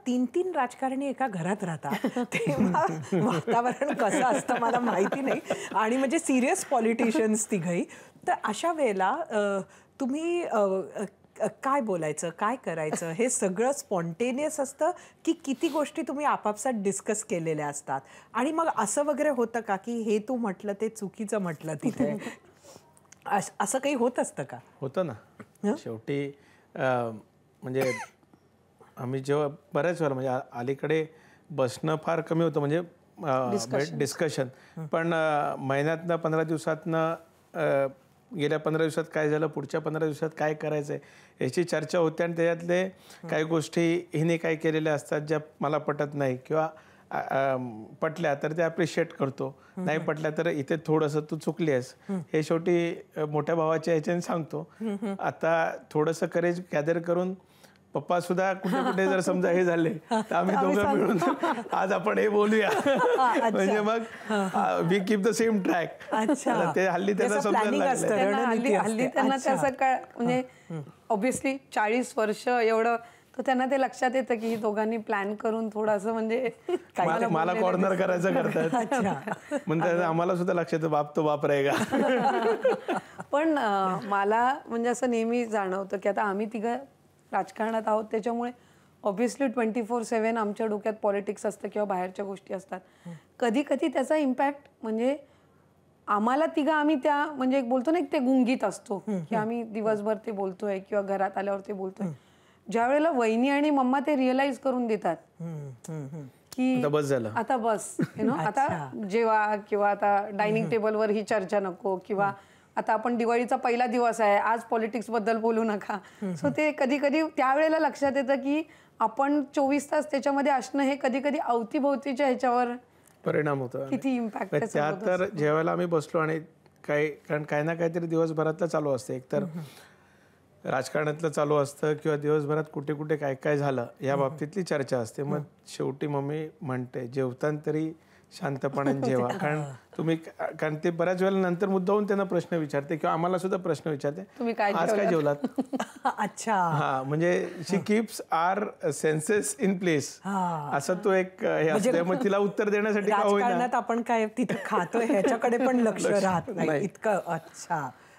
3-3 राजकारणी एका घरात राहतात तेव्हा वातावरण कसं असतं मला माहिती नाही, आणि म्हणजे सिरियस पॉलिटिशियन्स तिघही. तर अशा वेळेला तुम्ही काय बोलायचं, काय करायचं, हे सगळं स्पॉन्टेनियस असतं की किती गोष्टी तुम्ही आपापसात डिस्कस केलेल्या असतात? आणि मग असं वगैरे होतं का की हे तू म्हटलं ते चुकीचं म्हटलं तिथे, असं काही होत असतं का? होतं ना. शेवटी म्हणजे आम्ही जेव्हा बऱ्याच वेळा म्हणजे अलीकडे बसणं फार कमी होतं, म्हणजे डिस्कशन. पण महिन्यातनं 15 दिवसातनं गेल्या 15 दिवसात काय झालं, पुढच्या 15 दिवसात काय करायचं आहे याची चर्चा होते. आणि त्याच्यातले काही गोष्टी हिने काय केलेल्या असतात ज्या मला पटत नाही, किंवा पटल्या तर ते ॲप्रिशिएट करतो, नाही पटल्या तर इथे थोडंसं तू चुकली आहेस हे शेवटी मोठ्या भावाच्या ह्याच्याने सांगतो. आता थोडंसं करेज गॅदर करून पप्पा सुद्धा कुठे कुठे जर समजा हे झाले तर आम्ही दोघं मिळून आज आपण हे बोलूया, म्हणजे मग we keep the same track. ते हल्ली त्यांना समजायला लागलं. हल्ली त्यांना त्याचं काय म्हणजे ऑब्व्हियसली 40 वर्ष एवढं, तर त्यांना ते लक्षात येतं की दोघांनी प्लॅन करून थोडंसं म्हणजे मला कॉर्नर करायचं करतात, म्हणजे आम्हाला सुद्धा लक्षात येतं बाप तो बाप रहेगा. पण मला म्हणजे असं नेहमी जाणवतं की आता आम्ही तिघं राजकारणात आहोत, त्याच्यामुळे ऑब्व्हियसली 24/7 आमच्या डोक्यात पॉलिटिक्स असतं किंवा बाहेरच्या गोष्टी असतात. कधी कधी त्याचा इम्पॅक्ट म्हणजे आम्हाला तिघं आम्ही त्या म्हणजे एक बोलतो ना, एक ते गुंगीत असतो की आम्ही दिवसभर ते बोलतोय किंवा घरात आल्यावर ते बोलतोय. ज्या वेळेला वहिनी आणि मम्मा ते रिअलाइज करून देतात की आता बस झालं, आता बस आता जेवा, किंवा आता डायनिंग टेबलवर ही चर्चा नको, किंवा आता आपण दिवाळीचा पहिला दिवस आहे आज पॉलिटिक्स बद्दल बोलू नका. सो ते कधी कधी त्यावेळेला लक्षात येतं की आपण 24 तास त्याच्यामध्ये असणं हे कधी कधी अवतीभोवतीच्या ह्याच्यावर परिणाम होतो, किती इम्पॅक्ट. त्या तर जेवायला आम्ही बसलो आणि कारण काही ना काहीतरी दिवसभरातलं चालू असतं, एकतर राजकारणातलं चालू असतं किंवा दिवसभरात कुठे कुठे काय काय झालं या बाबतीतली चर्चा असते. मग शेवटी मम्मी म्हणते जेवताना तरी शांतपणाने जेवा, कारण ते बऱ्याच वेळेला नंतर मुद्दाहून त्यांना प्रश्न विचारते किंवा आम्हाला सुद्धा प्रश्न विचारते, तुम्ही आज काय जेवलात. अच्छा, हा, म्हणजे she keeps our senses in place, असं तो एक हे असतं. मग तिला उत्तर देण्यासाठी राजकारणात आपण काय तिथे खातोय ह्याच्याकडे पण लक्ष राहत नाही इतकं. अच्छा.